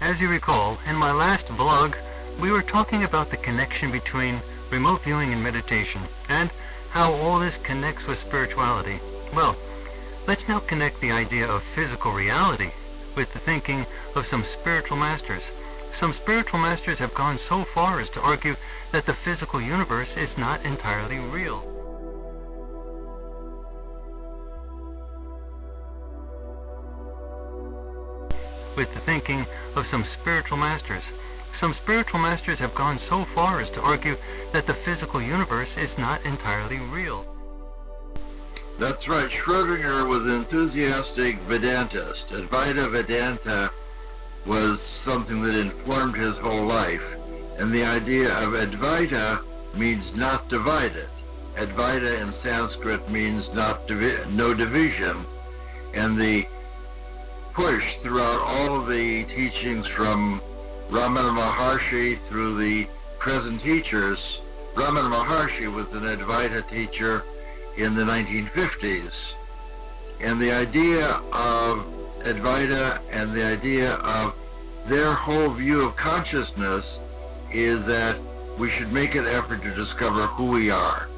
As you recall, in my last vlog, we were talking about the connection between remote viewing and meditation, and how all this connects with spirituality. Well, let's now connect the idea of physical reality with the thinking of some spiritual masters. Some spiritual masters have gone so far as to argue that the physical universe is not entirely real. With the thinking of some spiritual masters. Some spiritual masters have gone so far as to argue that the physical universe is not entirely real. That's right. Schrödinger was an enthusiastic Vedantist. Advaita Vedanta was something that informed his whole life. And the idea of Advaita means not divided. Advaita in Sanskrit means no division. And the push throughout all of the teachings from Ramana Maharshi through the present teachers. Ramana Maharshi was an Advaita teacher in the 1950s. And the idea of Advaita and the idea of their whole view of consciousness is that we should make an effort to discover who we are.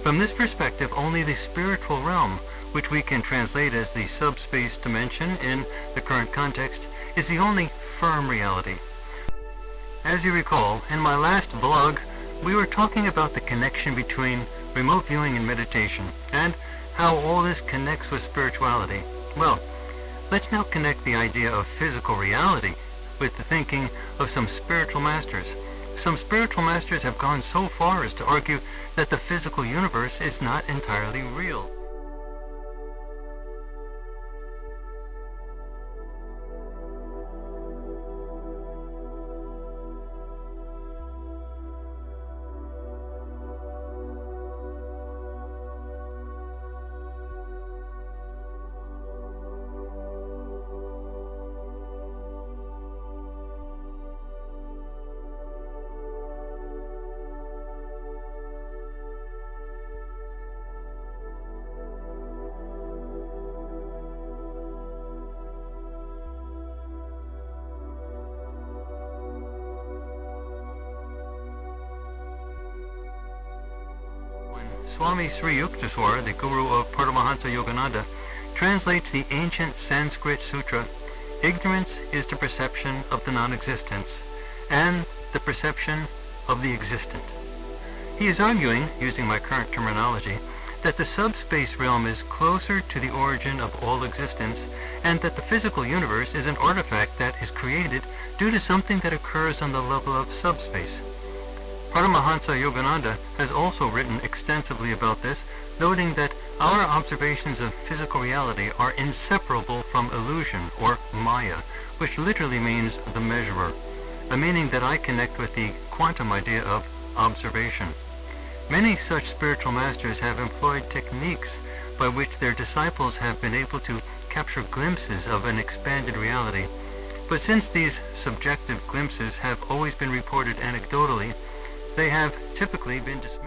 From this perspective, only the spiritual realm, which we can translate as the subspace dimension in the current context, is the only firm reality. As you recall, in my last vlog, we were talking about the connection between remote viewing and meditation, and how all this connects with spirituality. Well, let's now connect the idea of physical reality with the thinking of some spiritual masters. Some spiritual masters have gone so far as to argue that the physical universe is not entirely real. Swami Sri Yukteswar, the guru of Paramahansa Yogananda, translates the ancient Sanskrit sutra, "Ignorance is the perception of the non-existence, and the perception of the existent." He is arguing, using my current terminology, that the subspace realm is closer to the origin of all existence, and that the physical universe is an artifact that is created due to something that occurs on the level of subspace. Paramahansa Yogananda has also written extensively about this, noting that our observations of physical reality are inseparable from illusion, or maya, which literally means the measurer, a meaning that I connect with the quantum idea of observation. Many such spiritual masters have employed techniques by which their disciples have been able to capture glimpses of an expanded reality. But since these subjective glimpses have always been reported anecdotally, they have typically been dismissed.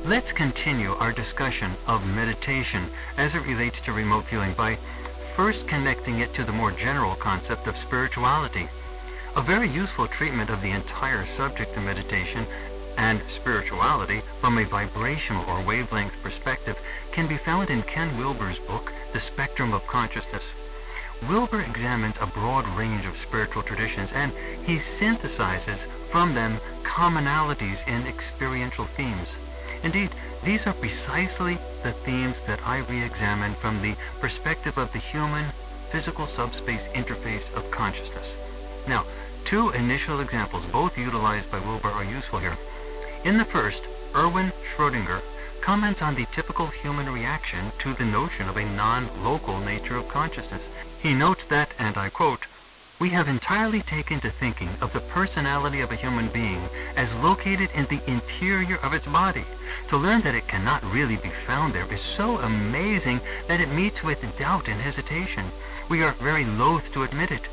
Let's continue our discussion of meditation as it relates to remote viewing by first connecting it to the more general concept of spirituality. A very useful treatment of the entire subject of meditation and spirituality from a vibrational or wavelength perspective can be found in Ken Wilber's book, The Spectrum of Consciousness. Wilber examines a broad range of spiritual traditions, and he synthesizes from them commonalities in experiential themes. Indeed, these are precisely the themes that I re-examine from the perspective of the human physical subspace interface of consciousness. Now, two initial examples, both utilized by Wilber, are useful here. In the first, Erwin Schrödinger comments on the typical human reaction to the notion of a non-local nature of consciousness. He notes that, and I quote, "We have entirely taken to thinking of the personality of a human being as located in the interior of its body. To learn that it cannot really be found there is so amazing that it meets with doubt and hesitation. We are very loath to admit it.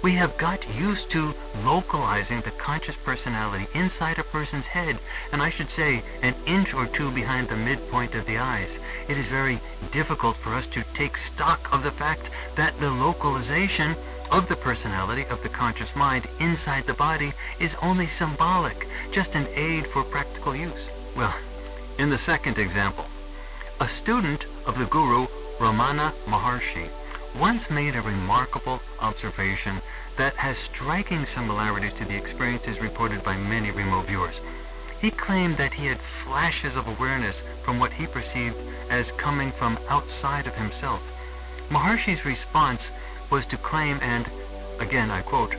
We have got used to localizing the conscious personality inside a person's head, and I should say an inch or two behind the midpoint of the eyes. It is very difficult for us to take stock of the fact that the localization of the personality of the conscious mind inside the body is only symbolic, just an aid for practical use." Well, in the second example, a student of the guru Ramana Maharshi once made a remarkable observation that has striking similarities to the experiences reported by many remote viewers. He claimed that he had flashes of awareness from what he perceived as coming from outside of himself. Maharshi's response was to claim, and again I quote,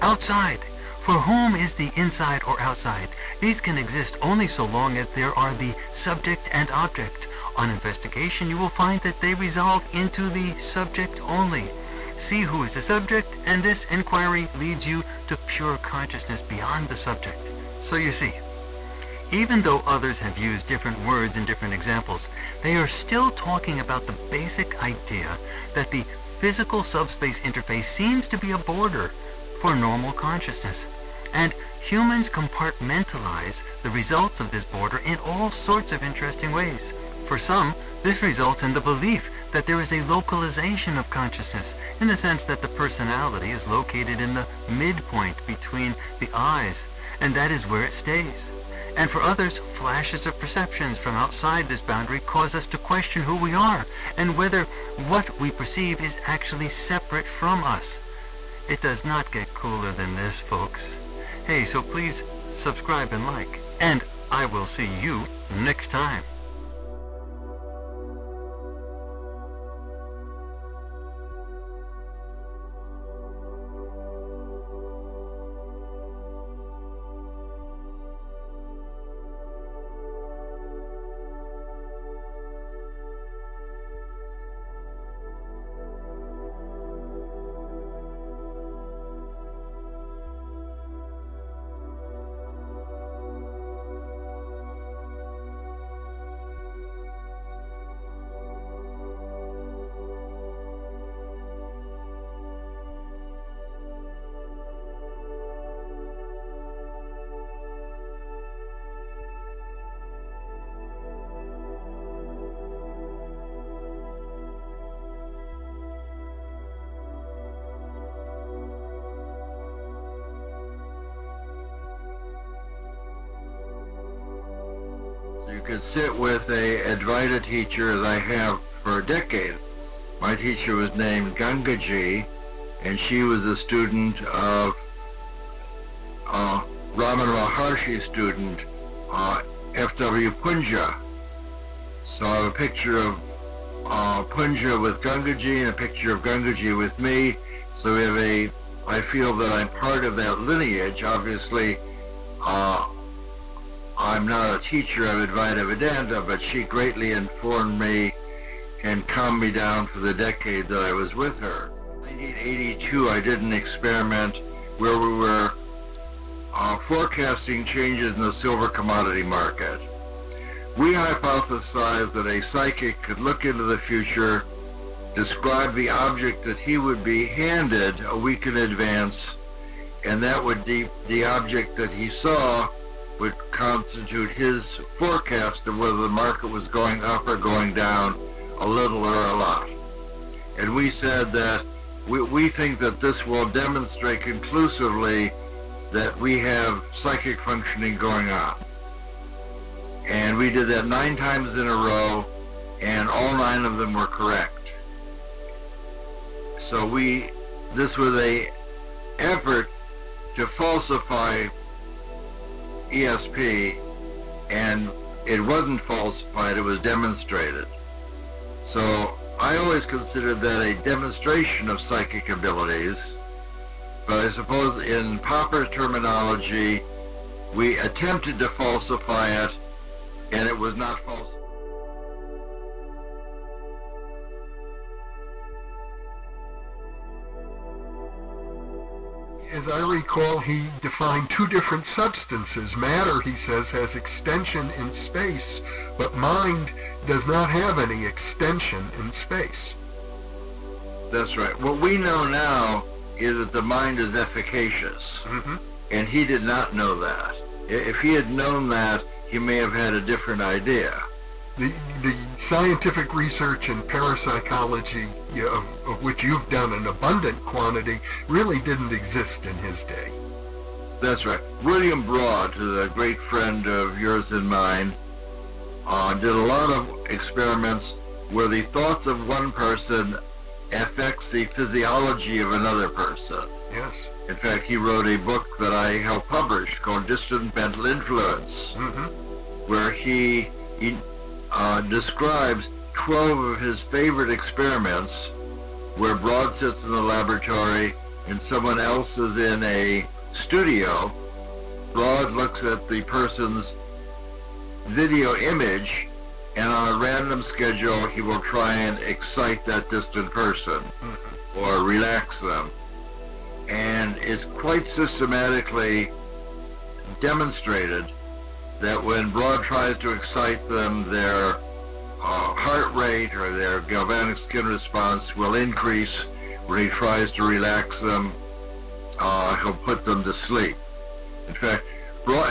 "Outside! For whom is the inside or outside? These can exist only so long as there are the subject and object. On investigation, you will find that they resolve into the subject only. See who is the subject, and this inquiry leads you to pure consciousness beyond the subject." So you see, even though others have used different words in different examples, they are still talking about the basic idea that the physical subspace interface seems to be a border for normal consciousness, and humans compartmentalize the results of this border in all sorts of interesting ways. For some, this results in the belief that there is a localization of consciousness, in the sense that the personality is located in the midpoint between the eyes, and that is where it stays. And for others, flashes of perceptions from outside this boundary cause us to question who we are, and whether what we perceive is actually separate from us. It does not get cooler than this, folks. Hey, so please subscribe and like, and I will see you next time. You could sit with a Advaita teacher, as I have for a decade. My teacher was named Gangaji, and she was a student of Ramana Maharshi's student, F.W. Punja. So I have a picture of Punja with Gangaji and a picture of Gangaji with me. So we have I feel that I'm part of that lineage. Obviously, I'm not a teacher of Advaita Vedanta, but she greatly informed me and calmed me down for the decade that I was with her. In 1982, I did an experiment where we were forecasting changes in the silver commodity market. We hypothesized that a psychic could look into the future, describe the object that he would be handed a week in advance, and that would the object that he saw would constitute his forecast of whether the market was going up or going down, a little or a lot. And we said that we think that this will demonstrate conclusively that we have psychic functioning going on. And we did that 9 times in a row, and all 9 of them were correct. So this was an effort to falsify ESP, and it wasn't falsified, it was demonstrated. So I always considered that a demonstration of psychic abilities, but I suppose in proper terminology, we attempted to falsify it and it was not false. As I recall, he defined two different substances. Matter, he says, has extension in space, but mind does not have any extension in space. That's right. What we know now is that the mind is efficacious, and he did not know that. If he had known that, he may have had a different idea. The scientific research in parapsychology, of which you've done an abundant quantity, really didn't exist in his day. That's right. William Broad, who's a great friend of yours and mine, did a lot of experiments where the thoughts of one person affects the physiology of another person. Yes. In fact, he wrote a book that I helped publish called Distant Mental Influence, where he describes 12 of his favorite experiments where Broad sits in the laboratory and someone else is in a studio. Broad looks at the person's video image, and on a random schedule he will try and excite that distant person or relax them. And it's quite systematically demonstrated that when Broad tries to excite them, their heart rate or their galvanic skin response will increase. When he tries to relax them, he'll put them to sleep. In fact,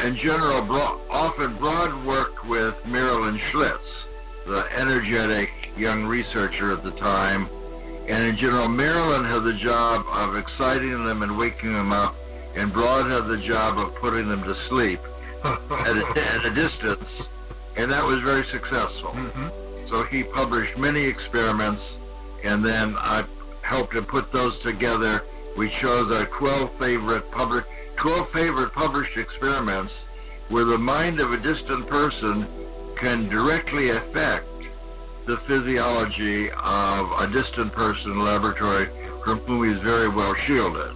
in general, often Broad worked with Marilyn Schlitz, the energetic young researcher at the time, and in general, Marilyn had the job of exciting them and waking them up, and Broad had the job of putting them to sleep at a distance, and that was very successful. So he published many experiments, and then I helped him put those together. We chose our 12 favorite published experiments where the mind of a distant person can directly affect the physiology of a distant person in the laboratory from whom he's very well shielded.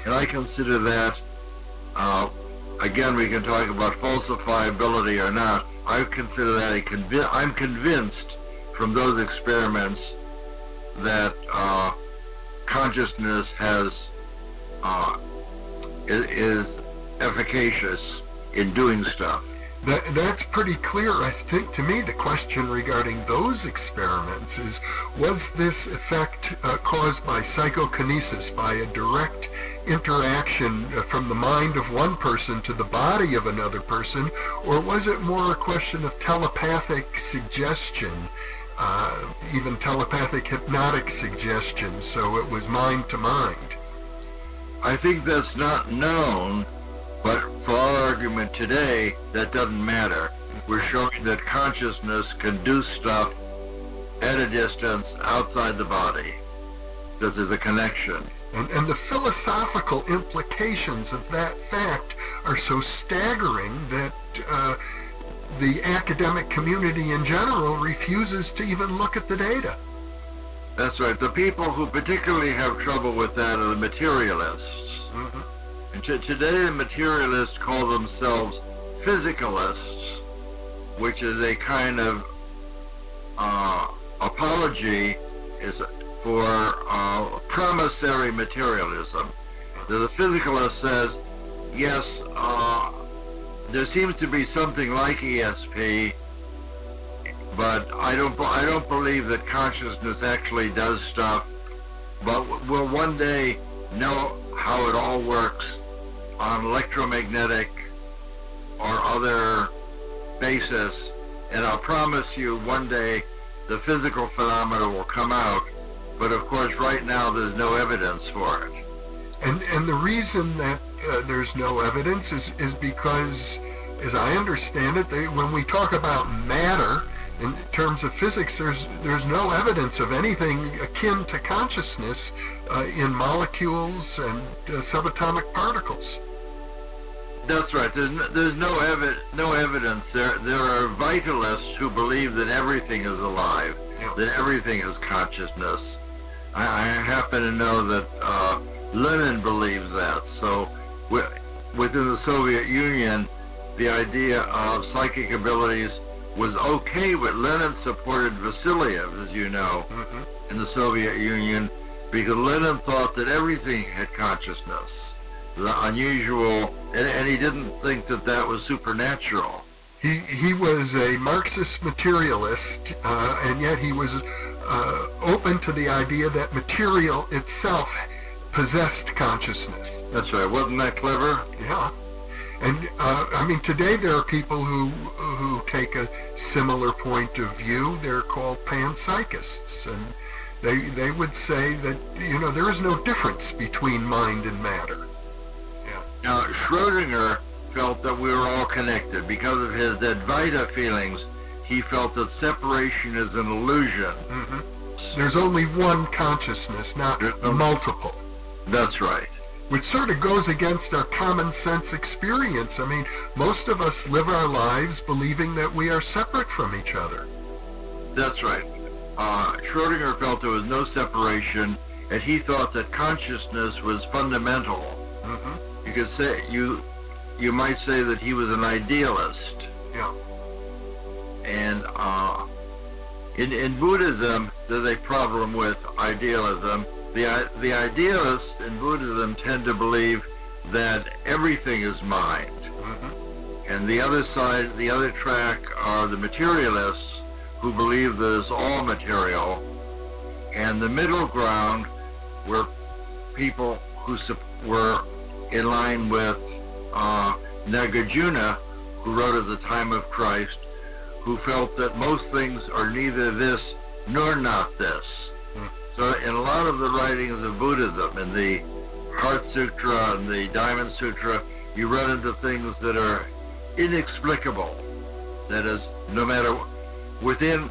And I consider that, again, we can talk about falsifiability or not. I consider that I'm convinced from those experiments that consciousness is efficacious in doing stuff. That's pretty clear, I think, to me. The question regarding those experiments is, was this effect caused by psychokinesis, by a direct interaction from the mind of one person to the body of another person, or was it more a question of telepathic suggestion, even telepathic hypnotic suggestion, so it was mind to mind? I think that's not known, but for our argument today, that doesn't matter. We're showing that consciousness can do stuff at a distance outside the body, that there's a connection. And the philosophical implications of that fact are so staggering that the academic community in general refuses to even look at the data. That's right. The people who particularly have trouble with that are the materialists. And today the materialists call themselves physicalists, which is a kind of apology for promissory materialism. The physicalist says, yes, there seems to be something like ESP, but I don't believe that consciousness actually does stuff, but we'll one day know how it all works on electromagnetic or other basis, and I'll promise you one day the physical phenomena will come out, but of course right now there's no evidence for it. And the reason that there's no evidence is because, as I understand it, when we talk about matter in terms of physics, there's no evidence of anything akin to consciousness in molecules and subatomic particles. That's right. There's no evidence. There are vitalists who believe that everything is alive, that everything is consciousness. I happen to know that Lenin believes that. So within the Soviet Union, the idea of psychic abilities was okay, but Lenin supported Vasiliev, as you know, in the Soviet Union, because Lenin thought that everything had consciousness, the unusual, and he didn't think that that was supernatural. He was a Marxist materialist, and yet he was open to the idea that material itself possessed consciousness. That's right. Wasn't that clever? Yeah. And, I mean, today there are people who take a similar point of view. They're called panpsychists, and they would say that, you know, there is no difference between mind and matter. Yeah. Now, Schrödinger felt that we were all connected. Because of his Advaita feelings, he felt that separation is an illusion. There's only one consciousness, not multiple. That's right. Which sort of goes against our common sense experience. I mean, most of us live our lives believing that we are separate from each other. That's right. Schrödinger felt there was no separation, and he thought that consciousness was fundamental. You could say you might say that he was an idealist. Yeah. And in Buddhism, there's a problem with idealism. The idealists in Buddhism tend to believe that everything is mind. And the other side, the other track, are the materialists who believe that it's all material. And the middle ground were people who were in line with Nagarjuna, who wrote at the time of Christ, who felt that most things are neither this nor not this. So in a lot of the writings of Buddhism, in the Heart Sutra and the Diamond Sutra, you run into things that are inexplicable. That is, no matter within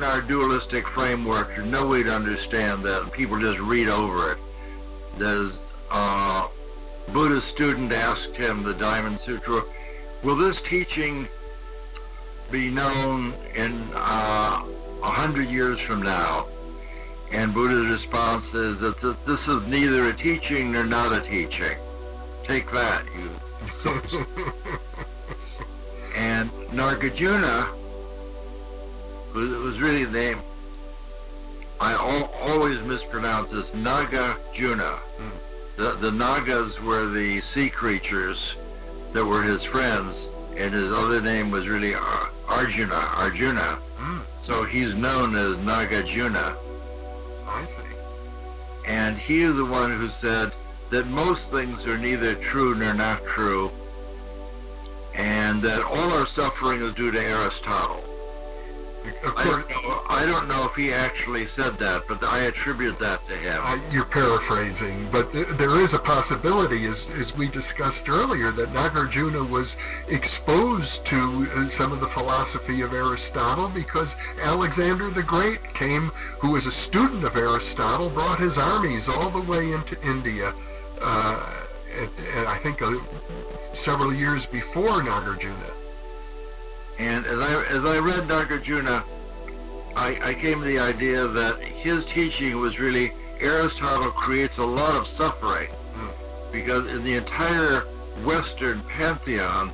our dualistic framework, there's no way to understand that. People just read over it. That is, Buddha's student asked him, the Diamond Sutra, will this teaching be known in 100 years from now? And Buddha's response is that this is neither a teaching nor not a teaching. Take that, you souls. And Nagarjuna was really the name. I always mispronounce this, Nagarjuna. The Nagas were the sea creatures that were his friends, and his other name was really Arjuna. So he's known as Nagarjuna. I see. And he is the one who said that most things are neither true nor not true, and that all our suffering is due to Aristotle. Of course, I don't know if he actually said that, but I attribute that to him. you're paraphrasing, but there is a possibility, as we discussed earlier, that Nagarjuna was exposed to some of the philosophy of Aristotle because Alexander the Great who was a student of Aristotle, brought his armies all the way into India, and I think several years before Nagarjuna. And as I read Nagarjuna, I came to the idea that his teaching was really Aristotle creates a lot of suffering, because in the entire Western pantheon,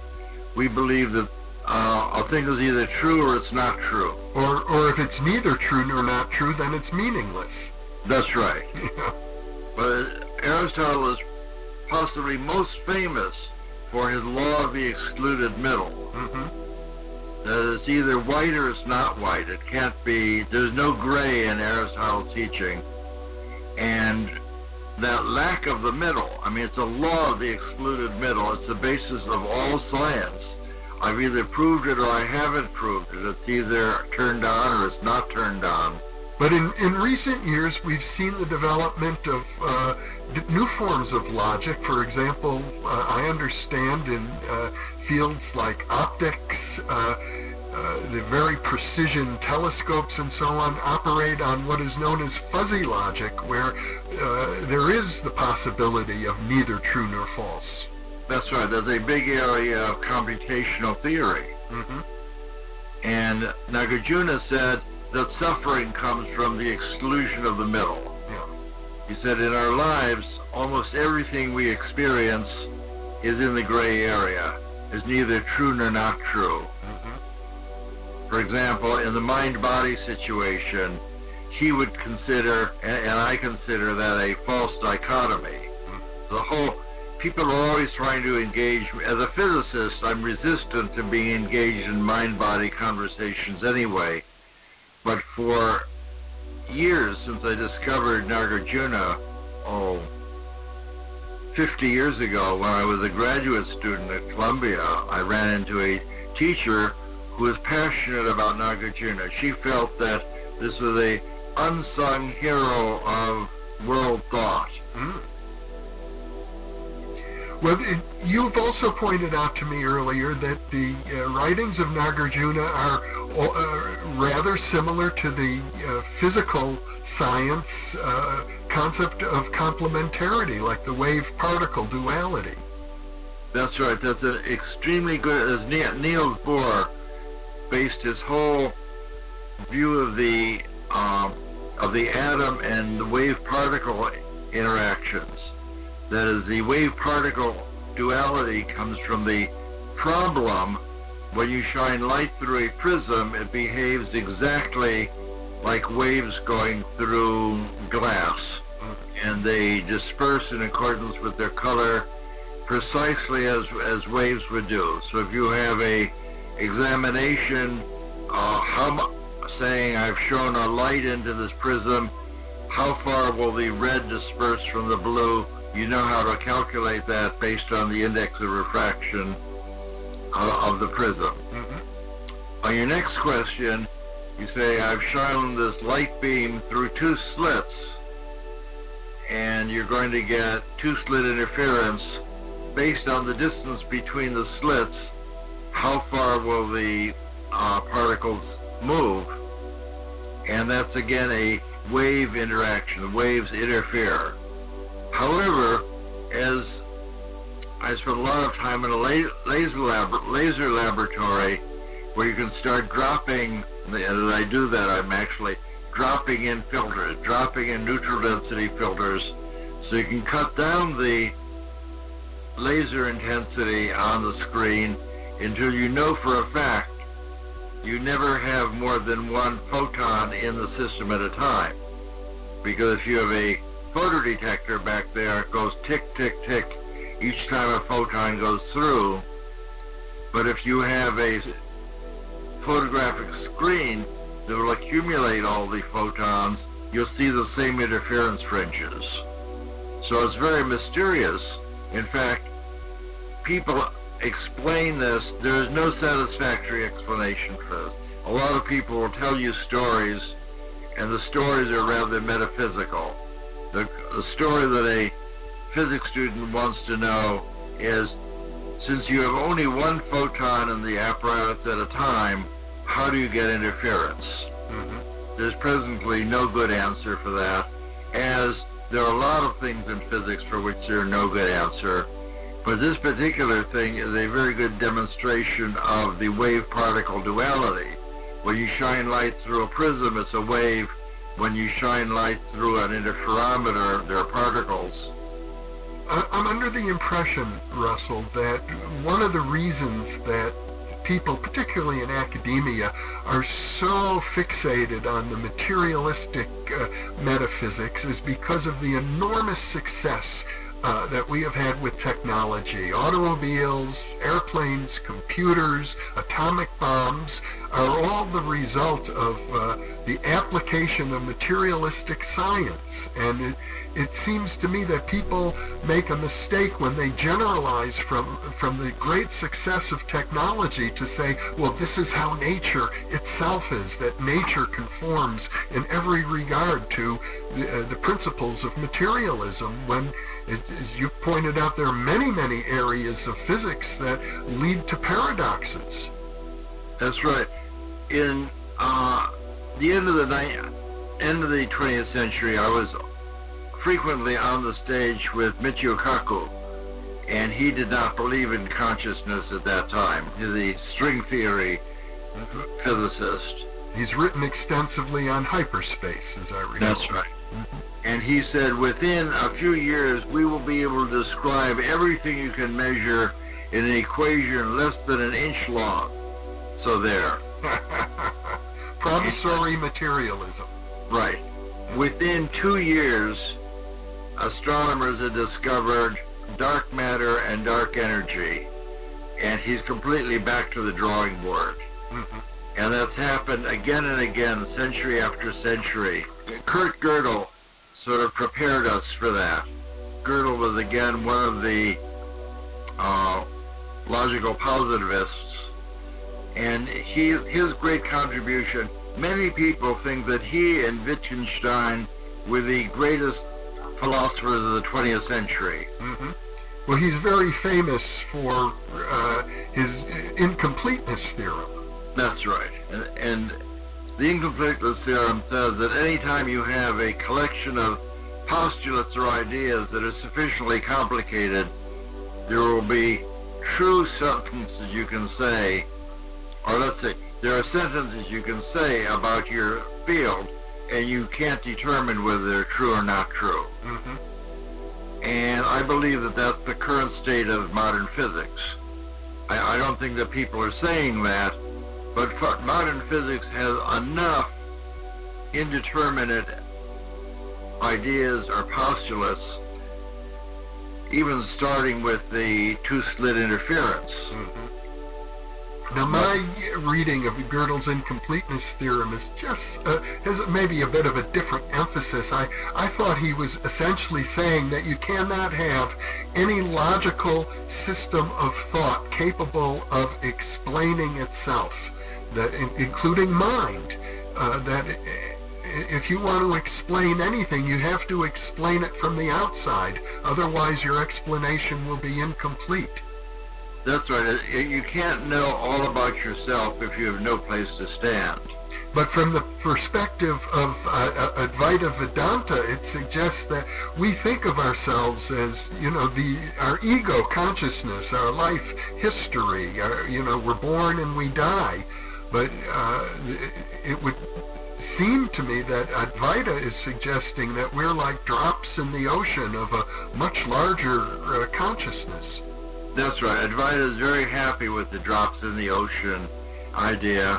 we believe that a thing is either true or it's not true. Or if it's neither true nor not true, then it's meaningless. That's right. Yeah. But Aristotle is possibly most famous for his law of the excluded middle. That it's either white or it's not white. It can't be, there's no gray in Aristotle's teaching. And that lack of the middle, I mean, it's a law of the excluded middle. It's the basis of all science. I've either proved it or I haven't proved it. It's either turned on or it's not turned on. But in recent years, we've seen the development of new forms of logic. For example, I understand in fields like optics, the very precision telescopes and so on operate on what is known as fuzzy logic, where there is the possibility of neither true nor false. That's right. There's a big area of computational theory. And Nagarjuna said that suffering comes from the exclusion of the middle. Yeah. He said in our lives, almost everything we experience is in the gray area. is neither true nor not true. For example, in the mind-body situation, he would consider, and I consider that a false dichotomy. People are always trying to engage. As a physicist, I'm resistant to being engaged in mind-body conversations anyway. But for years, since I discovered Nagarjuna, 50 years ago, when I was a graduate student at Columbia, I ran into a teacher who was passionate about Nagarjuna. She felt that this was a unsung hero of world thought. Well, you've also pointed out to me earlier that the writings of Nagarjuna are rather similar to the physical science concept of complementarity, like the wave-particle duality. That's right. That's an extremely good, as Niels Bohr based his whole view of the atom and the wave-particle interactions. That is, the wave-particle duality comes from the problem when you shine light through a prism, it behaves exactly like waves going through glass, and they disperse in accordance with their color precisely as waves would do. So if you have a examination saying I've shown a light into this prism, how far will the red disperse from the blue? You know how to calculate that based on the index of refraction of the prism. On your next question, you say, I've shone this light beam through two slits, and you're going to get two-slit interference. Based on the distance between the slits, how far will the particles move? And that's, again, a wave interaction. The waves interfere. However, as I spent a lot of time in a laser laboratory where you can start dropping, and as I do that, I'm actually dropping in filters, dropping in neutral density filters, so you can cut down the laser intensity on the screen until you know for a fact you never have more than one photon in the system at a time. Because if you have a photodetector back there, it goes tick, tick, tick each time a photon goes through. But if you have a photographic screen that will accumulate all the photons, you'll see the same interference fringes. So it's very mysterious. In fact, people explain this. There is no satisfactory explanation for this. A lot of people will tell you stories, and the stories are rather metaphysical. The story that a physics student wants to know is, since you have only one photon in the apparatus at a time, how do you get interference? There's presently no good answer for that, as there are a lot of things in physics for which there's no good answer. But this particular thing is a very good demonstration of the wave-particle duality. When you shine light through a prism, it's a wave. When you shine light through an interferometer, there are particles. I'm under the impression, Russell, that one of the reasons that people, particularly in academia, are so fixated on the materialistic metaphysics is because of the enormous success that we have had with technology. Automobiles, airplanes, computers, atomic bombs are all the result of the application of materialistic science. And it seems to me that people make a mistake when they generalize from the great success of technology to say, well, this is how nature itself is, that nature conforms in every regard to the principles of materialism, when, as you pointed out, there are many, many areas of physics that lead to paradoxes. That's right. In the end of the 20th century, I was frequently on the stage with Michio Kaku, and he did not believe in consciousness at that time. He's a string theory physicist. He's written extensively on hyperspace, as I recall. That's right. And he said, within a few years, we will be able to describe everything you can measure in an equation less than an inch long. So there. Promissory materialism. Right. Within 2 years, astronomers had discovered dark matter and dark energy, and he's completely back to the drawing board. Mm-hmm. And that's happened again and again, century after century. Kurt Gödel sort of prepared us for that. Gödel was again one of the logical positivists, and his great contribution, many people think that he and Wittgenstein were the greatest philosophers of the 20th century. Mm-hmm. Well, he's very famous for his incompleteness theorem. That's right. And the incompleteness theorem says that anytime you have a collection of postulates or ideas that are sufficiently complicated, there will be true sentences you can say, or let's say, there are sentences you can say about your field, and you can't determine whether they're true or not true. Mm-hmm. And I believe that that's the current state of modern physics. I don't think that people are saying that, but modern physics has enough indeterminate ideas or postulates, even starting with the two-slit interference. Mm-hmm. Now, my reading of Gödel's incompleteness theorem is just has maybe a bit of a different emphasis. I thought he was essentially saying that you cannot have any logical system of thought capable of explaining itself, that including mind, that if you want to explain anything, you have to explain it from the outside. Otherwise, your explanation will be incomplete. That's right. You can't know all about yourself if you have no place to stand. But from the perspective of Advaita Vedanta, it suggests that we think of ourselves as, our ego consciousness, our life history. We're born and we die. But it would seem to me that Advaita is suggesting that we're like drops in the ocean of a much larger consciousness. That's right. Advaita is very happy with the drops in the ocean idea.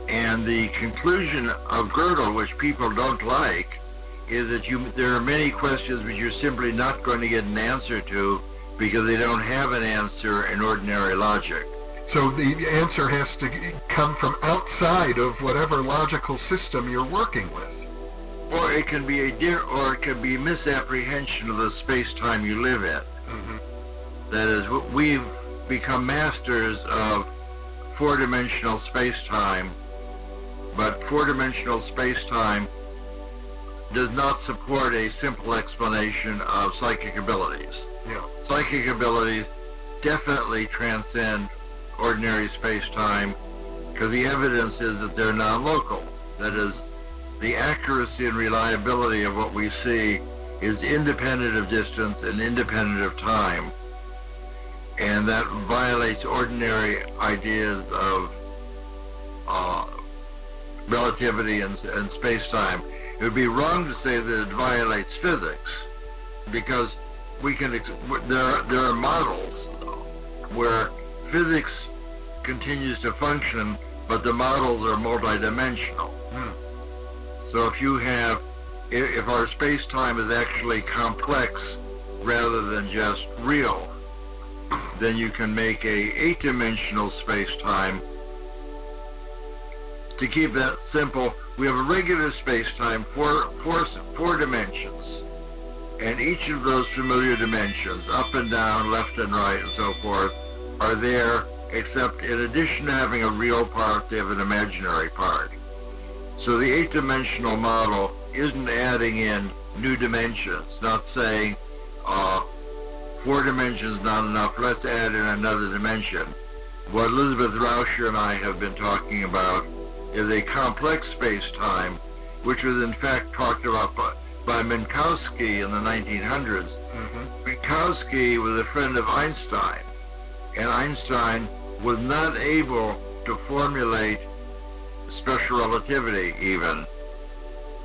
And the conclusion of Gödel, which people don't like, is that there are many questions which you're simply not going to get an answer to because they don't have an answer in ordinary logic. So the answer has to come from outside of whatever logical system you're working with. Or it can be a misapprehension of the space-time you live in. Mm-hmm. That is, we've become masters of four-dimensional space-time, but four-dimensional space-time does not support a simple explanation of psychic abilities. Yeah. Psychic abilities definitely transcend ordinary space-time because the evidence is that they're non-local. That is, the accuracy and reliability of what we see is independent of distance and independent of time. And that violates ordinary ideas of relativity and space-time. It would be wrong to say that it violates physics, because there are models where physics continues to function, but the models are multidimensional. So if our space-time is actually complex rather than just real, then you can make a 8-dimensional space-time. To keep that simple, we have a regular space-time, four dimensions, and each of those familiar dimensions, up and down, left and right, and so forth, are there, except in addition to having a real part, they have an imaginary part. So the 8-dimensional model isn't adding in new dimensions, not saying 4 dimensions not enough, let's add in another dimension. What Elizabeth Rauscher and I have been talking about is a complex space-time, which was in fact talked about by Minkowski in the 1900s. Mm-hmm. Minkowski was a friend of Einstein, and Einstein was not able to formulate special relativity even.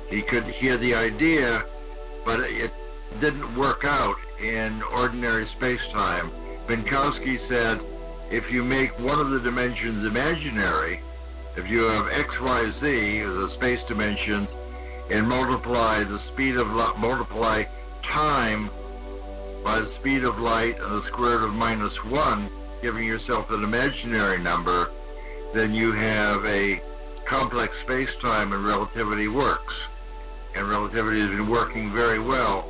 He had the idea, but it didn't work out in ordinary space-time. Minkowski said, if you make one of the dimensions imaginary, if you have x, y, z, the space dimensions, and multiply the speed of multiply time by the speed of light and the square root of -1, giving yourself an imaginary number, then you have a complex space-time, and relativity works. And relativity has been working very well.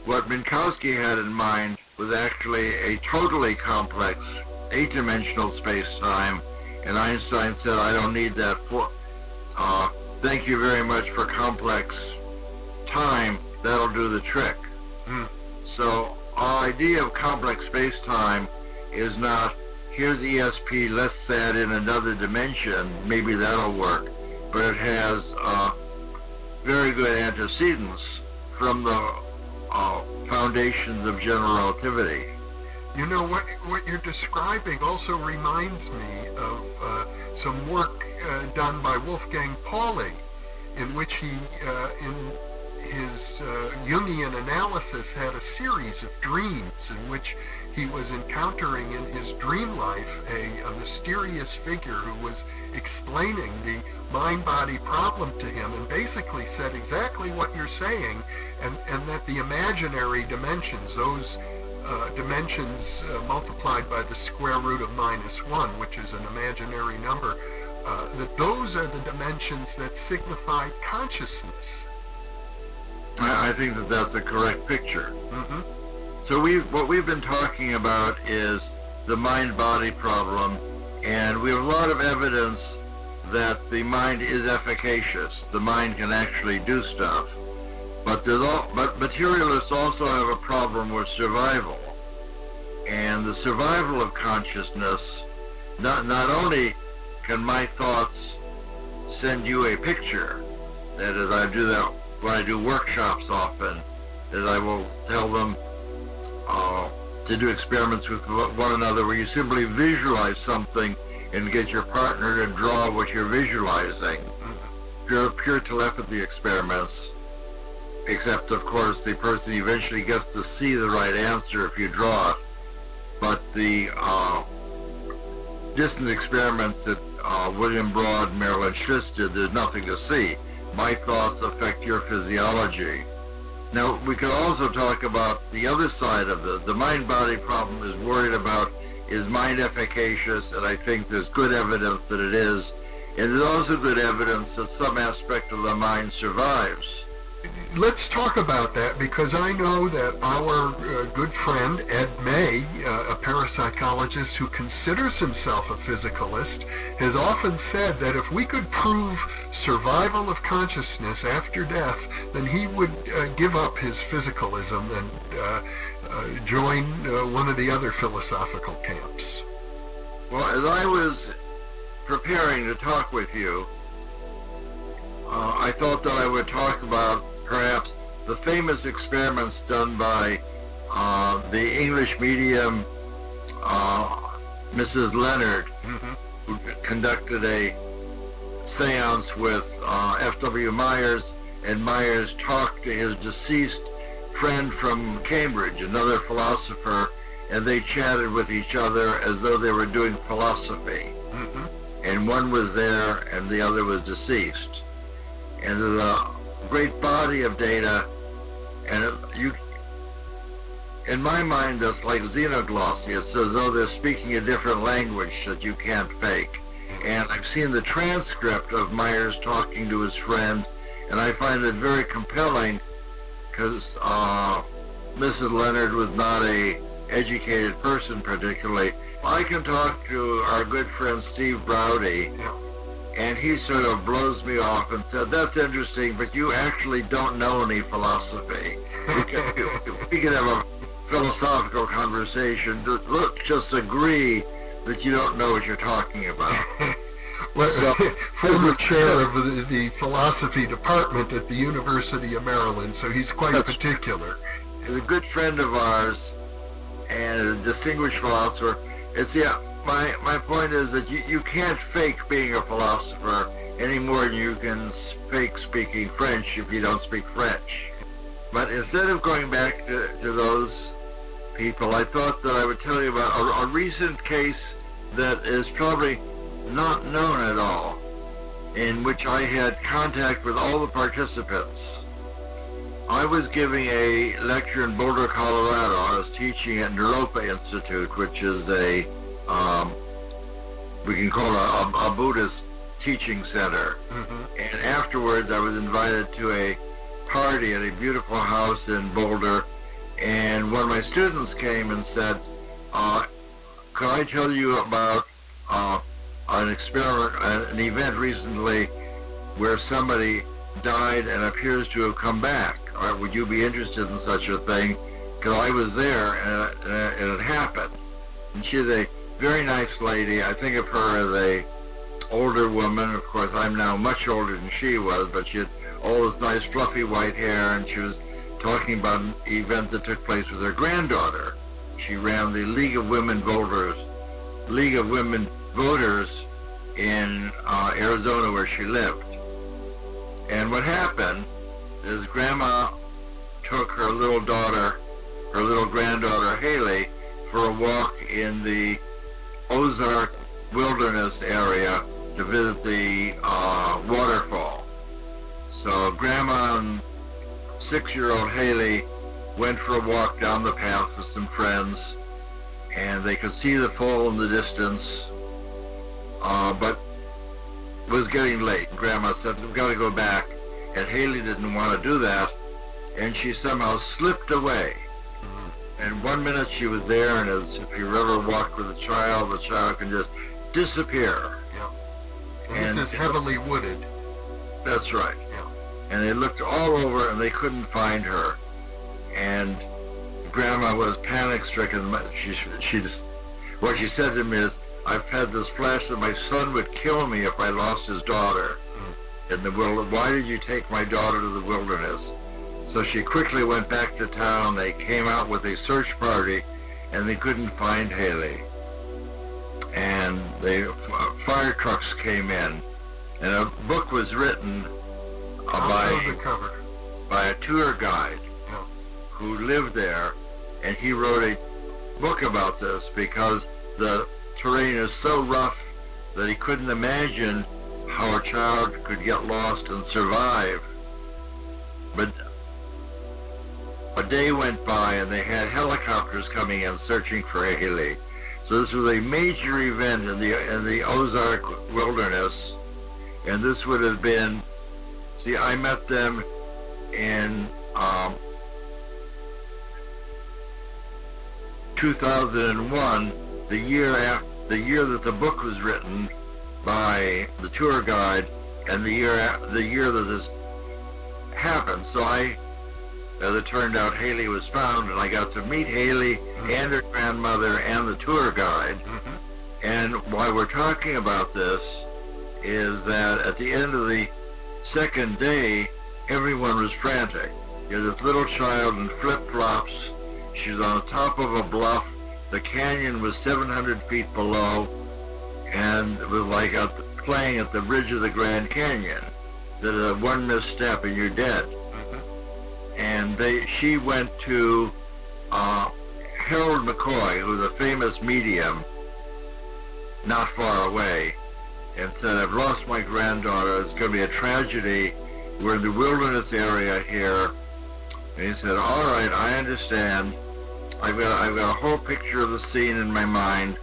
What Minkowski had in mind was actually a totally complex 8-dimensional space-time, and Einstein said, I don't need that for, thank you very much for complex time, that'll do the trick. So our idea of complex space-time is not, here's ESP, let's add in another dimension, maybe that'll work, but it has very good antecedents from the foundations of general relativity. You know, what you're describing also reminds me of some work done by Wolfgang Pauli, in which he, in his Jungian analysis, had a series of dreams in which he was encountering in his dream life a mysterious figure who was explaining the mind-body problem to him, and basically said exactly what you're saying, and that the imaginary dimensions, those dimensions multiplied by the square root of -1, which is an imaginary number, that those are the dimensions that signify consciousness. I think that that's a correct picture. So what we've been talking about is the mind-body problem, and we have a lot of evidence that the mind is efficacious. The mind can actually do stuff. But materialists also have a problem with survival. And the survival of consciousness, not only can my thoughts send you a picture, that is, I do that when I do workshops often, that I will tell them to do experiments with one another where you simply visualize something and get your partner to draw what you're visualizing. Pure telepathy experiments, except of course the person eventually gets to see the right answer if you draw it. But the distance experiments that William Broad and Marilyn Schliss did, there's nothing to see. My thoughts affect your physiology. Now, we could also talk about the other side of the mind-body problem is worried about, is mind efficacious? And I think there's good evidence that it is. And there's also good evidence that some aspect of the mind survives. Let's talk about that, because I know that our good friend Ed May, a parapsychologist who considers himself a physicalist, has often said that if we could prove survival of consciousness after death, then he would give up his physicalism and join one of the other philosophical camps. Well, as I was preparing to talk with you, I thought that I would talk about perhaps the famous experiments done by the English medium Mrs. Leonard, who conducted a seance with F.W. Myers, and Myers talked to his deceased friend from Cambridge, another philosopher, and they chatted with each other as though they were doing philosophy. And one was there and the other was deceased. And there's a great body of data, and in my mind, that's like xenoglossy. It's as though they're speaking a different language that you can't fake. And I've seen the transcript of Myers talking to his friend, and I find it very compelling, because Mrs. Leonard was not a educated person particularly. I can talk to our good friend Steve Browdy, and he sort of blows me off and said, that's interesting, but you actually don't know any philosophy. We can have a philosophical conversation. Let's just agree that you don't know what you're talking about. Well, former chair of the philosophy department at the University of Maryland, so he's quite particular. He's a good friend of ours and a distinguished philosopher. My point is that you can't fake being a philosopher any more than you can fake speaking French if you don't speak French. But instead of going back to those people, I thought that I would tell you about a recent case that is probably not known at all, in which I had contact with all the participants. I was giving a lecture in Boulder, Colorado. I was teaching at Naropa Institute, which is a, we can call it a Buddhist teaching center. And afterwards I was invited to a party at a beautiful house in Boulder, and one of my students came and said, could I tell you about an experiment, an event recently where somebody died and appears to have come back? Or would you be interested in such a thing? Because I was there and it happened. And she's a very nice lady. I think of her as a older woman. Of course, I'm now much older than she was, but she had all this nice fluffy white hair, and she was talking about an event that took place with her granddaughter. She ran the League of Women Voters in Arizona, where she lived. And what happened is Grandma took her little granddaughter Haley, for a walk in the Ozark Wilderness area to visit the waterfall. So Grandma and 6-year-old Haley went for a walk down the path with some friends, and they could see the fall in the distance, but it was getting late. Grandma said, we've got to go back, and Haley didn't want to do that, and she somehow slipped away. And 1 minute she was there, and as if you ever walked with a child, the child can just disappear. Yeah. And this is heavily wooded. That's right. Yeah. And they looked all over, and they couldn't find her. And Grandma was panic-stricken. What she said to me is, I've had this flash that my son would kill me if I lost his daughter in the wilderness. Why did you take my daughter to the wilderness? So she quickly went back to town. They came out with a search party, and they couldn't find Haley. And the fire trucks came in, and a book was written by a tour guide who lived there, and he wrote a book about this because the terrain is so rough that he couldn't imagine how a child could get lost and survive. But a day went by, and they had helicopters coming in searching for Haley. So this was a major event in the Ozark Wilderness, and this would have been, see, I met them in 2001, the year that the book was written by the tour guide, and the year that this happened. So as it turned out, Haley was found, and I got to meet Haley and her grandmother and the tour guide. And why we're talking about this is that at the end of the second day, everyone was frantic. You had this little child in flip-flops. She was on the top of a bluff. The canyon was 700 feet below, and it was like playing at the ridge of the Grand Canyon. That one misstep and you're dead. And she went to Harold McCoy, who's a famous medium not far away, and said, I've lost my granddaughter. It's going to be a tragedy. We're in the wilderness area here. And he said, all right, I understand. I've got a whole picture of the scene in my mind.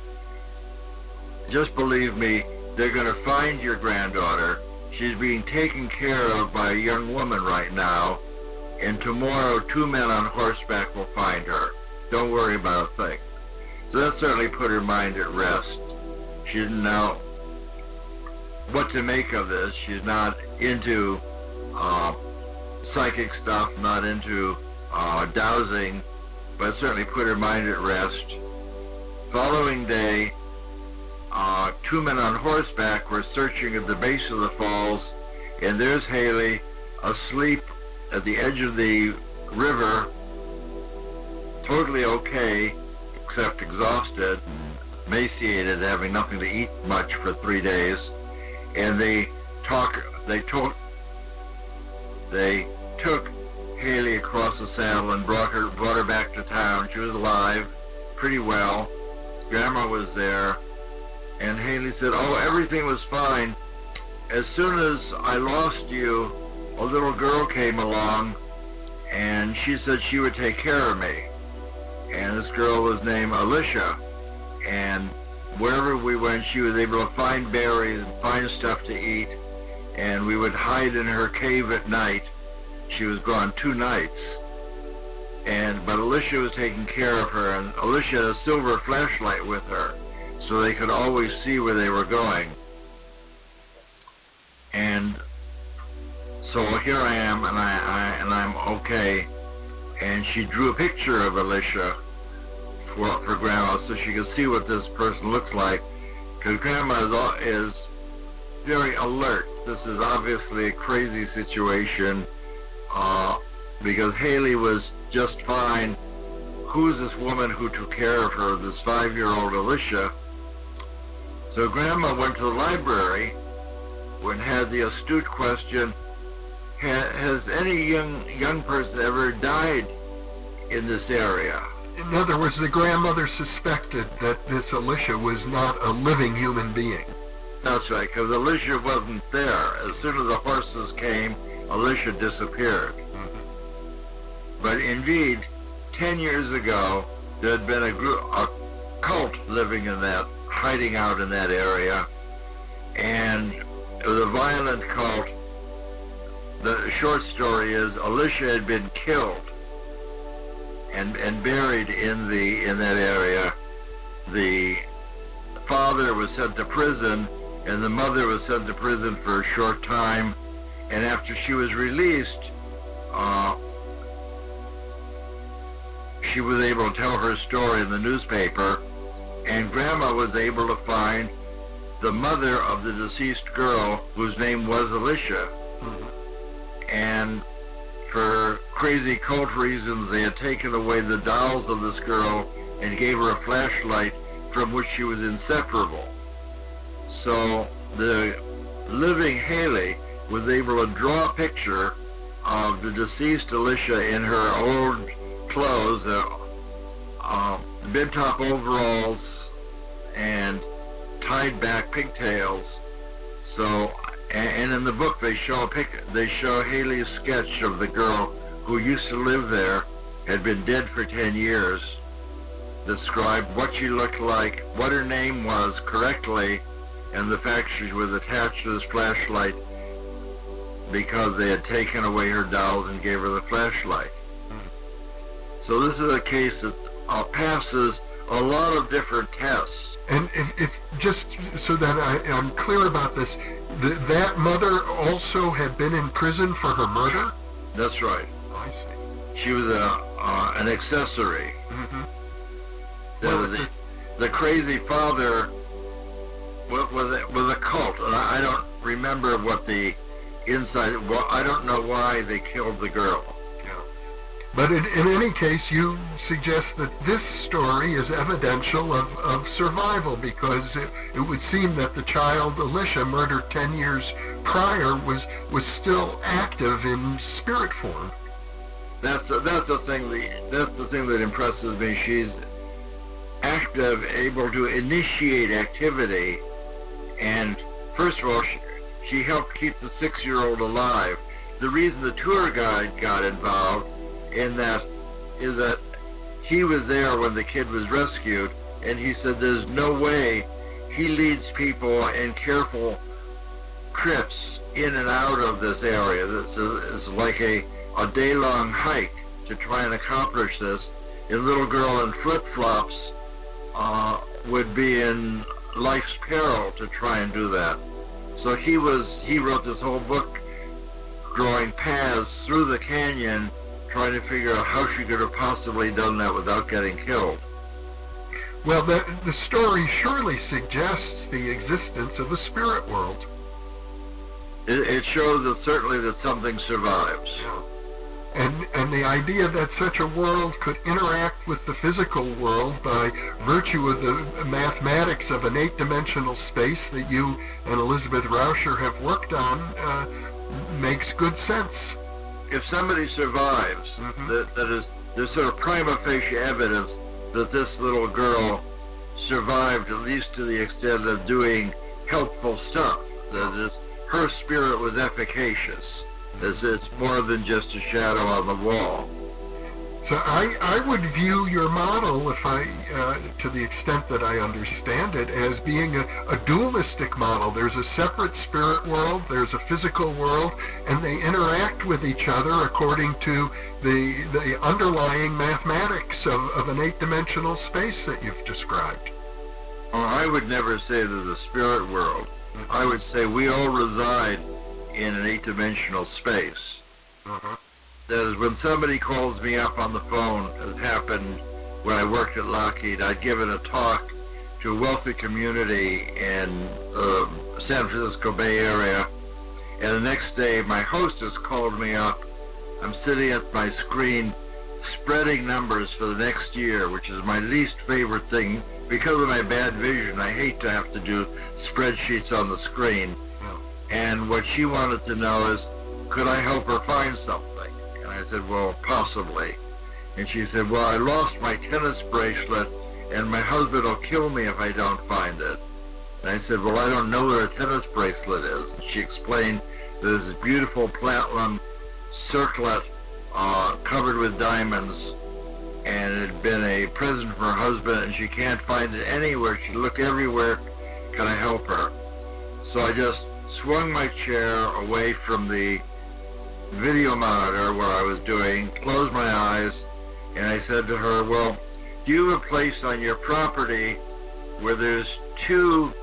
Just believe me, they're going to find your granddaughter. She's being taken care of by a young woman right now. And tomorrow, 2 men on horseback will find her. Don't worry about a thing. So that certainly put her mind at rest. She didn't know what to make of this. She's not into psychic stuff, not into dowsing, but it certainly put her mind at rest. Following day, 2 men on horseback were searching at the base of the falls, and there's Haley asleep at the edge of the river, totally okay, except exhausted, emaciated, having nothing to eat much for 3 days. And they took Haley across horse and saddle and brought her back to town. She was alive, pretty well. Grandma was there, and Haley said, "Oh, everything was fine. As soon as I lost you, a little girl came along, and she said she would take care of me. And this girl was named Alicia, and wherever we went, she was able to find berries and find stuff to eat, and we would hide in her cave at night. She was gone 2 nights, but Alicia was taking care of her, and Alicia had a silver flashlight with her, so they could always see where they were going. And so here I am, and I'm okay. And she drew a picture of Alicia for Grandma, so she could see what this person looks like. Because Grandma is very alert. This is obviously a crazy situation, because Haley was just fine. Who's this woman who took care of her, this 5-year-old Alicia? So Grandma went to the library and had the astute question, has any young person ever died in this area? In other words, the grandmother suspected that this Alicia was not a living human being. That's right, because Alicia wasn't there. As soon as the horses came, Alicia disappeared. Mm-hmm. But indeed, 10 years ago, there had been a cult hiding out in that area, and it was a violent cult. The short story is Alicia had been killed and buried in that area. The father was sent to prison, and the mother was sent to prison for a short time. And after she was released, she was able to tell her story in the newspaper, and Grandma was able to find the mother of the deceased girl, whose name was Alicia. Mm-hmm. And for crazy cult reasons, they had taken away the dolls of this girl and gave her a flashlight from which she was inseparable. So the living Haley was able to draw a picture of the deceased Alicia in her old clothes, bib-top overalls, and tied back pigtails. So, and in the book they show Haley's sketch of the girl who used to live there, had been dead for 10 years, described what she looked like, what her name was correctly, and the fact she was attached to this flashlight because they had taken away her dolls and gave her the flashlight. So this is a case that passes a lot of different tests. And if just so that I'm clear about this, that mother also had been in prison for her murder? That's right. I see. She was an accessory. Mm-hmm. The crazy father was a cult, and I don't remember what the inside. Well, I don't know why they killed the girl. But in any case, you suggest that this story is evidential of survival, because it would seem that the child Alicia, murdered 10 years prior, was still active in spirit form. That's the thing that impresses me. She's active, able to initiate activity, and first of all, she helped keep the 6-year-old alive. The reason the tour guide got involved is that he was there when the kid was rescued, and he said there's no way he leads people in careful trips in and out of this area. This is like a day-long hike to try and accomplish this. A little girl in flip-flops would be in life's peril to try and do that. So he wrote this whole book drawing paths through the canyon, trying to figure out how she could have possibly done that without getting killed. Well, the story surely suggests the existence of a spirit world. It shows that certainly that something survives. Yeah. And the idea that such a world could interact with the physical world by virtue of the mathematics of an 8-dimensional space that you and Elizabeth Rauscher have worked on makes good sense. if somebody survives, that is, there's sort of prima facie evidence that this little girl survived, at least to the extent of doing helpful stuff. That is, her spirit was efficacious. It's more than just a shadow on the wall. So I would view your model, if to the extent that I understand it, as being a dualistic model. There's a separate spirit world, there's a physical world, and they interact with each other according to the underlying mathematics of an eight-dimensional space that you've described. Oh, I would never say there's a spirit world. I would say we all reside in an eight-dimensional space. That is, when somebody calls me up on the phone, as happened when I worked at Lockheed, I'd given a talk to a wealthy community in the San Francisco Bay Area, and the next day my hostess called me up. I'm sitting at my screen spreading numbers for the next year, which is my least favorite thing. Because of my bad vision, I hate to have to do spreadsheets on the screen. And what she wanted to know is, could I help her find something? And I said, well, possibly. And she said, well, I lost my tennis bracelet, and my husband will kill me if I don't find it. And I said, well, I don't know where a tennis bracelet is. And she explained there's this beautiful platinum circlet covered with diamonds, and it had been a present from her husband, and she can't find it anywhere. She looked everywhere. Can I help her? So I just swung my chair away from the video monitor where I was doing, closed my eyes, and I said to her, well, do you have a place on your property where there's two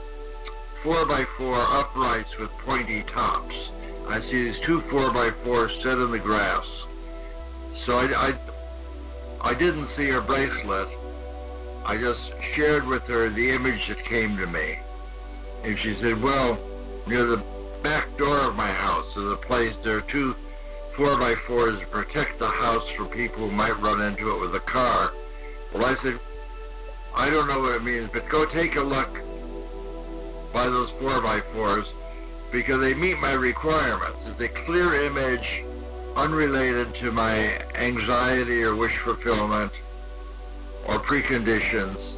4x4 uprights with pointy tops? I see these two 4x4s set in the grass. So I didn't see her bracelet. I just shared with her the image that came to me. And she said, well, near the back door of my house is a place, there are two 4x4s to protect the house from people who might run into it with a car. Well, I said, I don't know what it means, but go take a look by those 4x4s because they meet my requirements. It's a clear image, unrelated to my anxiety or wish fulfillment or preconditions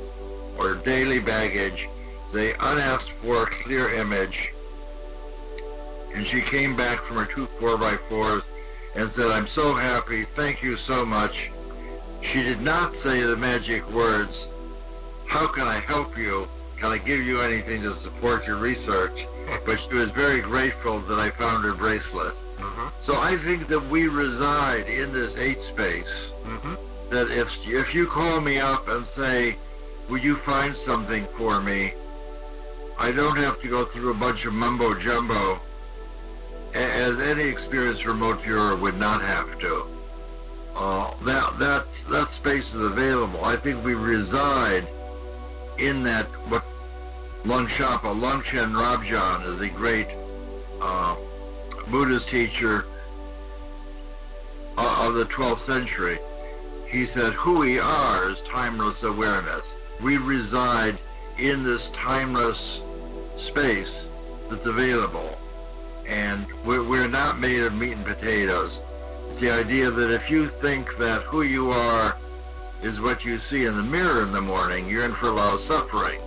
or daily baggage. They unasked for a clear image. And she came back from her two 4x4s and said, I'm so happy, thank you so much. She did not say the magic words, how can I help you? Can I give you anything to support your research? But she was very grateful that I found her bracelet. So I think that we reside in this eight space. That if you call me up and say, will you find something for me? I don't have to go through a bunch of mumbo jumbo, as any experienced remote viewer would not have to. That space is available. I think we reside in that, what Longchen Rabjan is a great Buddhist teacher of the 12th century. He said, who we are is timeless awareness. We reside in this timeless space that's available. And we're not made of meat and potatoes. It's the idea that if you think that who you are is what you see in the mirror in the morning, you're in for a lot of suffering.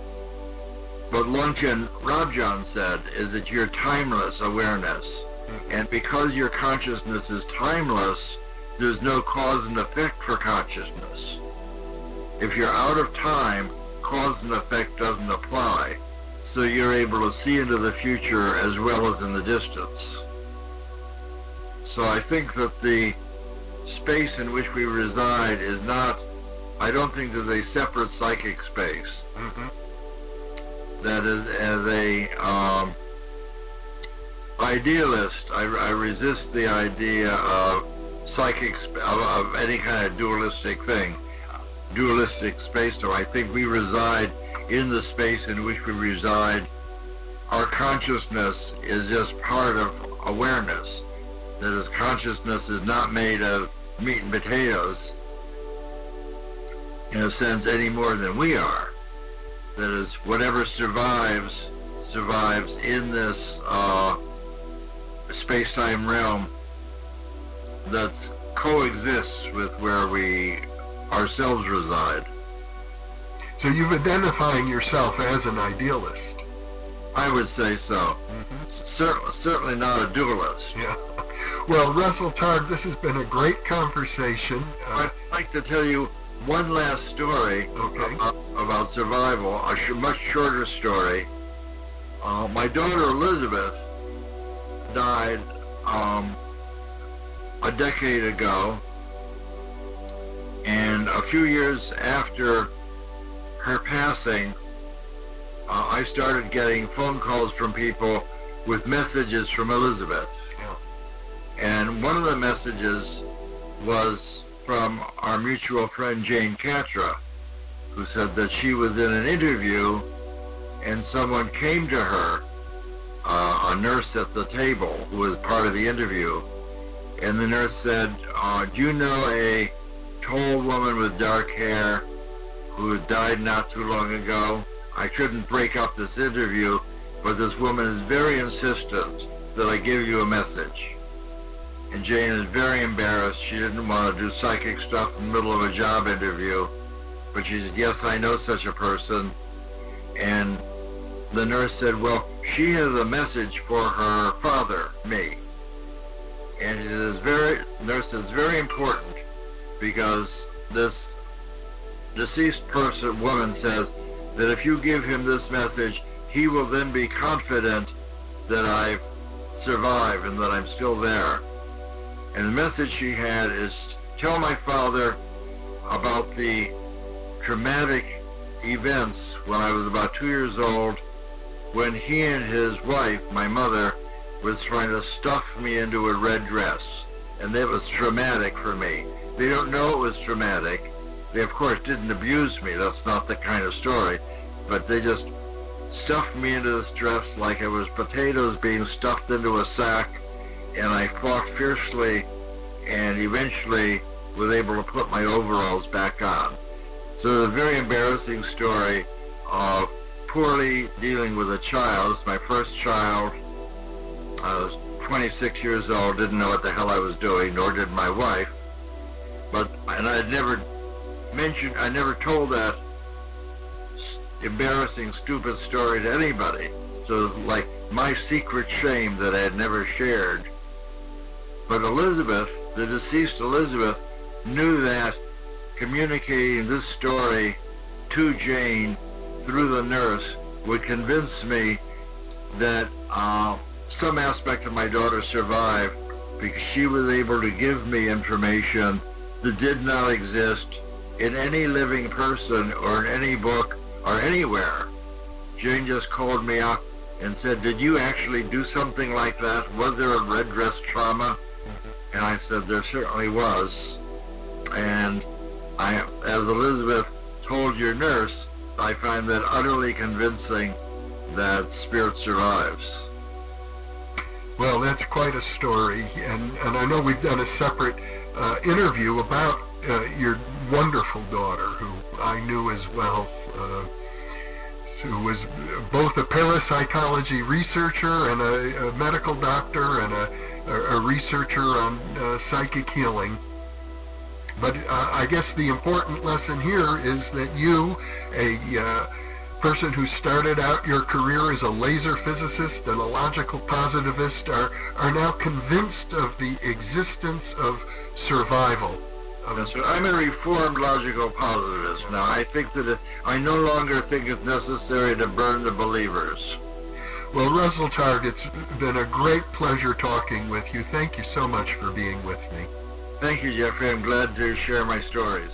What Longchen Rabjan said is that you're timeless awareness. And because your consciousness is timeless, there's no cause and effect for consciousness. If you're out of time, cause and effect doesn't apply. So you're able to see into the future as well as in the distance. So I think that the space in which we reside is not, I don't think there's a separate psychic space. That is, as a idealist, I resist the idea of psychic, of any kind of dualistic thing, dualistic space. So I think we reside in the space in which we reside. Our consciousness is just part of awareness. That is, consciousness is not made of meat and potatoes, in a sense, any more than we are. That is, whatever survives in this space-time realm that coexists with where we ourselves reside. So you're identifying yourself as an idealist. I would say so. Certainly not a dualist. Yeah. Well, Russell Targ, this has been a great conversation. I'd like to tell you one last story about survival, a much shorter story. My daughter Elizabeth died a decade ago, and a few years after her passing, I started getting phone calls from people with messages from Elizabeth. And one of the messages was from our mutual friend Jane Catra, who said that she was in an interview and someone came to her, a nurse at the table who was part of the interview, and the nurse said, do you know a tall woman with dark hair who died not too long ago? I couldn't break up this interview, but this woman is very insistent that I give you a message. And Jane is very embarrassed. She didn't want to do psychic stuff in the middle of a job interview. But she said, yes, I know such a person. And the nurse said, well, she has a message for her father, me. And it is nurse says, very important, because this deceased woman says that if you give him this message, he will then be confident that I've survived and that I'm still there. And the message she had is, tell my father about the traumatic events when I was about 2 years old, when he and his wife, my mother, was trying to stuff me into a red dress. And that was traumatic for me. They don't know it was traumatic. They, of course, didn't abuse me. That's not the kind of story. But they just stuffed me into this dress like it was potatoes being stuffed into a sack. And I fought fiercely and eventually was able to put my overalls back on. So it's a very embarrassing story of poorly dealing with a child. It's my first child. I was 26 years old, didn't know what the hell I was doing, nor did my wife. And I never told that embarrassing, stupid story to anybody. So it was like my secret shame that I had never shared. But Elizabeth, the deceased Elizabeth, knew that communicating this story to Jane through the nurse would convince me that some aspect of my daughter survived, because she was able to give me information that did not exist in any living person or in any book or anywhere. Jane just called me up and said, did you actually do something like that? Was there a red dress trauma? And I said, there certainly was. And as Elizabeth told your nurse, I find that utterly convincing that spirit survives. Well, that's quite a story, and I know we've done a separate interview about your wonderful daughter, who I knew as well, who was both a parapsychology researcher and a medical doctor and a researcher on psychic healing. But I guess the important lesson here is that you, a person who started out your career as a laser physicist and a logical positivist, are now convinced of the existence of survival. Yes, sir. I'm a reformed logical positivist now. I think that I no longer think it's necessary to burn the believers. Well, Russell Targ, it's been a great pleasure talking with you. Thank you so much for being with me. Thank you, Jeffrey. I'm glad to share my stories.